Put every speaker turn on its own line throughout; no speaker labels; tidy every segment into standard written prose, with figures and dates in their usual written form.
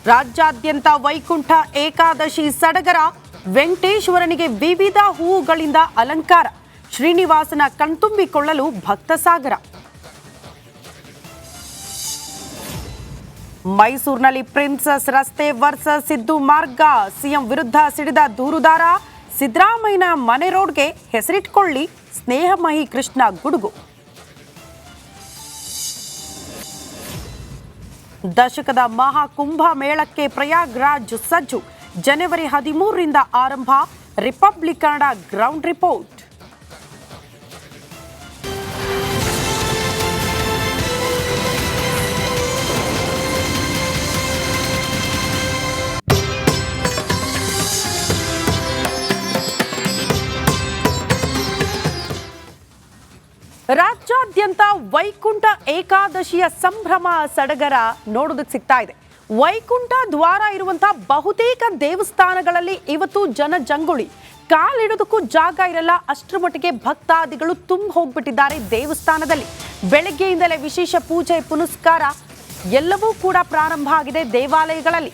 ರಾಜ್ಯಾದ್ಯಂತ ವೈಕುಂಠ ಏಕಾದಶಿ ಸಡಗರ. ವೆಂಕಟೇಶ್ವರನಿಗೆ ವಿವಿಧ ಹೂವುಗಳಿಂದ ಅಲಂಕಾರ. ಶ್ರೀನಿವಾಸನ ಕಣ್ತುಂಬಿಕೊಳ್ಳಲು ಭಕ್ತ ಸಾಗರ. ಮೈಸೂರಿನಲ್ಲಿ ಪ್ರಿನ್ಸಸ್ ರಸ್ತೆ ವರ್ಸಸ್ ಸಿದ್ದು ಮಾರ್ಗ. ಸಿಎಂ ವಿರುದ್ಧ ಸಿಡಿದ ದೂರುದಾರ. ಸಿದ್ದರಾಮಯ್ಯನ ಮನೆ ರೋಡ್ಗೆ ಹೆಸರಿಟ್ಕೊಳ್ಳಿ ಸ್ನೇಹಮಯಿ ಕೃಷ್ಣ ಗುಡುಗು. ದಶಕದ ಮಹಾಕುಂಭ ಮೇಳಕ್ಕೆ ಪ್ರಯಾಗ್ರಾಜ್ ಸಜ್ಜು. ಜನವರಿ 13ರಿಂದ ಆರಂಭ. Republic Kannada ground report. ರಾಜ್ಯಾದ್ಯಂತ ವೈಕುಂಠ ಏಕಾದಶಿಯ ಸಂಭ್ರಮ ಸಡಗರ ನೋಡೋದಕ್ಕೆ ಸಿಗ್ತಾ ಇದೆ. ವೈಕುಂಠ ದ್ವಾರ ಇರುವಂತಹ ಬಹುತೇಕ ದೇವಸ್ಥಾನಗಳಲ್ಲಿ ಇವತ್ತು ಜನಜಂಗುಳಿ. ಕಾಲಿಡೋದಕ್ಕೂ ಜಾಗ ಇರಲ್ಲ, ಅಷ್ಟರ ಮಟ್ಟಿಗೆ ಭಕ್ತಾದಿಗಳು ತುಂಬ ಹೋಗ್ಬಿಟ್ಟಿದ್ದಾರೆ ದೇವಸ್ಥಾನದಲ್ಲಿ. ಬೆಳಗ್ಗೆಯಿಂದಲೇ ವಿಶೇಷ ಪೂಜೆ ಪುನಸ್ಕಾರ ಎಲ್ಲವೂ ಕೂಡ ಪ್ರಾರಂಭ ಆಗಿದೆ ದೇವಾಲಯಗಳಲ್ಲಿ.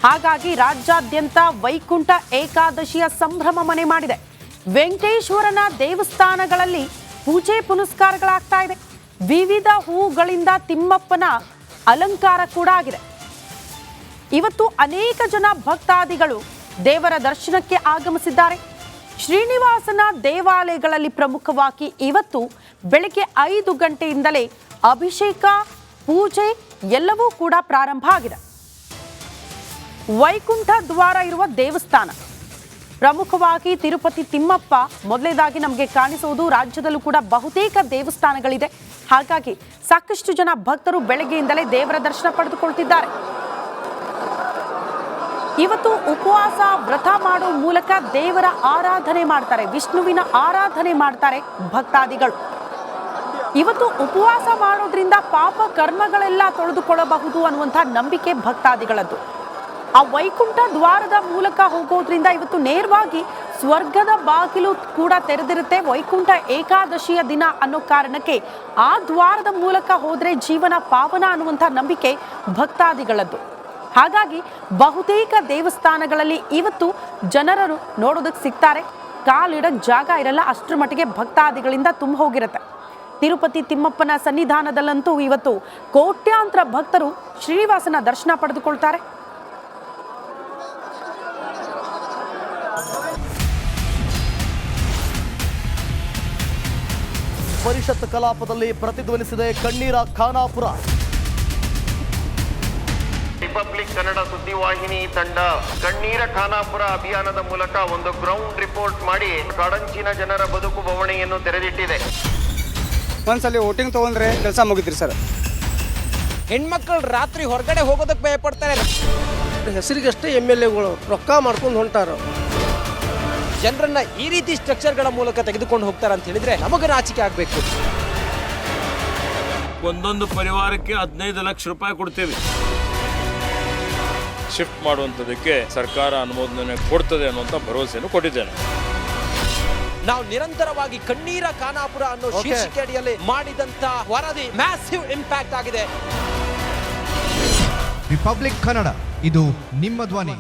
ಹಾಗಾಗಿ ರಾಜ್ಯಾದ್ಯಂತ ವೈಕುಂಠ ಏಕಾದಶಿಯ ಸಂಭ್ರಮ ಮನೆ ಮಾಡಿದೆ. ವೆಂಕಟೇಶ್ವರನ ದೇವಸ್ಥಾನಗಳಲ್ಲಿ ಪೂಜೆ ಪುನಸ್ಕಾರಗಳಾಗ್ತಾ ಇದೆ. ವಿವಿಧ ಹೂಗಳಿಂದ ತಿಮ್ಮಪ್ಪನ ಅಲಂಕಾರ ಕೂಡ ಆಗಿದೆ. ಇವತ್ತು ಅನೇಕ ಜನ ಭಕ್ತಾದಿಗಳು ದೇವರ ದರ್ಶನಕ್ಕೆ ಆಗಮಿಸಿದ್ದಾರೆ. ಶ್ರೀನಿವಾಸನ ದೇವಾಲಯಗಳಲ್ಲಿ ಪ್ರಮುಖವಾಗಿ ಇವತ್ತು ಬೆಳಗ್ಗೆ 5 ಗಂಟೆಯಿಂದಲೇ ಅಭಿಷೇಕ ಪೂಜೆ ಎಲ್ಲವೂ ಕೂಡ ಪ್ರಾರಂಭ ಆಗಿದೆ. ವೈಕುಂಠ ದ್ವಾರ ಇರುವ ದೇವಸ್ಥಾನ ಪ್ರಮುಖವಾಗಿ ತಿರುಪತಿ ತಿಮ್ಮಪ್ಪ ಮೊದಲನೇದಾಗಿ ನಮಗೆ ಕಾಣಿಸುವುದು. ರಾಜ್ಯದಲ್ಲೂ ಕೂಡ ಬಹುತೇಕ ದೇವಸ್ಥಾನಗಳಿದೆ. ಹಾಗಾಗಿ ಸಾಕಷ್ಟು ಜನ ಭಕ್ತರು ಬೆಳಗ್ಗೆಯಿಂದಲೇ ದೇವರ ದರ್ಶನ ಪಡೆದುಕೊಳ್ತಿದ್ದಾರೆ. ಇವತ್ತು ಉಪವಾಸ ವ್ರತ ಮಾಡೋ ಮೂಲಕ ದೇವರ ಆರಾಧನೆ ಮಾಡ್ತಾರೆ, ವಿಷ್ಣುವಿನ ಆರಾಧನೆ ಮಾಡ್ತಾರೆ ಭಕ್ತಾದಿಗಳು. ಇವತ್ತು ಉಪವಾಸ ಮಾಡೋದ್ರಿಂದ ಪಾಪ ಕರ್ಮಗಳೆಲ್ಲ ತೊಳೆದುಕೊಳ್ಳಬಹುದು ಅನ್ನುವಂಥ ನಂಬಿಕೆ ಭಕ್ತಾದಿಗಳದ್ದು. ಆ ವೈಕುಂಠ ದ್ವಾರದ ಮೂಲಕ ಹೋಗೋದ್ರಿಂದ ಇವತ್ತು ನೇರವಾಗಿ ಸ್ವರ್ಗದ ಬಾಗಿಲು ಕೂಡ ತೆರೆದಿರುತ್ತೆ. ವೈಕುಂಠ ಏಕಾದಶಿಯ ದಿನ ಅನ್ನೋ ಕಾರಣಕ್ಕೆ ಆ ದ್ವಾರದ ಮೂಲಕ ಹೋದ್ರೆ ಜೀವನ ಪಾವನ ಅನ್ನುವಂಥ ನಂಬಿಕೆ ಭಕ್ತಾದಿಗಳದ್ದು. ಹಾಗಾಗಿ ಬಹುತೇಕ ದೇವಸ್ಥಾನಗಳಲ್ಲಿ ಇವತ್ತು ಜನರು ನೋಡೋದಕ್ಕೆ ಸಿಗ್ತಾರೆ. ಕಾಲಿಡಕ್ಕೆ ಜಾಗ ಇರಲ್ಲ, ಅಷ್ಟರ ಮಟ್ಟಿಗೆ ಭಕ್ತಾದಿಗಳಿಂದ ತುಂಬ ಹೋಗಿರುತ್ತೆ. ತಿರುಪತಿ ತಿಮ್ಮಪ್ಪನ ಸನ್ನಿಧಾನದಲ್ಲಂತೂ ಇವತ್ತು ಕೋಟ್ಯಾಂತರ ಭಕ್ತರು ಶ್ರೀನಿವಾಸನ ದರ್ಶನ ಪಡೆದುಕೊಳ್ತಾರೆ.
ಪರಿಷತ್ ಕಲಾಪದಲ್ಲಿ ಪ್ರತಿಧ್ವನಿಸಿದೆ ಕಣ್ಣೀರ ಖಾನಾಪುರ.
ರಿಪಬ್ಲಿಕ್ ಕನ್ನಡ ಸುದ್ದಿವಾಹಿನಿ ತಂಡ ಕಣ್ಣೀರ ಖಾನಾಪುರ ಅಭಿಯಾನದ ಮೂಲಕ ಒಂದು ಗ್ರೌಂಡ್ ರಿಪೋರ್ಟ್ ಮಾಡಿ ಕಾಡಂಚಿನ ಜನರ ಬದುಕು ಬವಣೆಯನ್ನು ತೆರೆದಿಟ್ಟಿದೆ.
ಒಂದ್ಸಲಿ ವೋಟಿಂಗ್ ತಗೊಂಡ್ರೆ ಕೆಲಸ ಮುಗಿದ್ರಿ ಸರ್.
ಹೆಣ್ಮಕ್ಳು ರಾತ್ರಿ ಹೊರಗಡೆ ಹೋಗೋದಕ್ಕೆ ಭಯ ಪಡ್ತಾರೆ.
ಹೆಸರಿಗಷ್ಟೇ MLAಗಳು ರೊಕ್ಕ ಮಾಡ್ಕೊಂಡು ಹೊಂಟಾರ.
ಜನರನ್ನ ಈ ರೀತಿ ಸ್ಟ್ರಕ್ಚರ್ಗಳ ಮೂಲಕ ತೆಗೆದುಕೊಂಡು ಹೋಗ್ತಾರೆ ಅಂತ ಹೇಳಿದ್ರೆ ನಮಗೆ ನಾಚಿಕೆ ಆಗಬೇಕು.
ಒಂದೊಂದು ಪರಿವಾರಕ್ಕೆ 15 ಲಕ್ಷ ರೂಪಾಯಿ ಕೊಡ್ತೇವೆ. ಶಿಫ್ಟ್ ಮಾಡುವಂಥದ್ದಕ್ಕೆ ಸರ್ಕಾರ ಅನುಮೋದನೆ ಕೊಡ್ತದೆ ಅನ್ನುವಂಥ ಭರವಸೆಯನ್ನು ಕೊಟ್ಟಿದ್ದೇನೆ.
ನಾವು ನಿರಂತರವಾಗಿ ಕಣ್ಣೀರ ಖಾನಾಪುರ ಅನ್ನೋ ಶೀರ್ಷಿಕೆ ಅಡಿಯಲ್ಲಿ ಮಾಡಿದಂತ ವರದಿ ಮ್ಯಾಸಿವ್ ಇಂಪ್ಯಾಕ್ಟ್ ಆಗಿದೆ.
ರಿಪಬ್ಲಿಕ್ ಕನ್ನಡ, ಇದು ನಿಮ್ಮ ಧ್ವನಿ.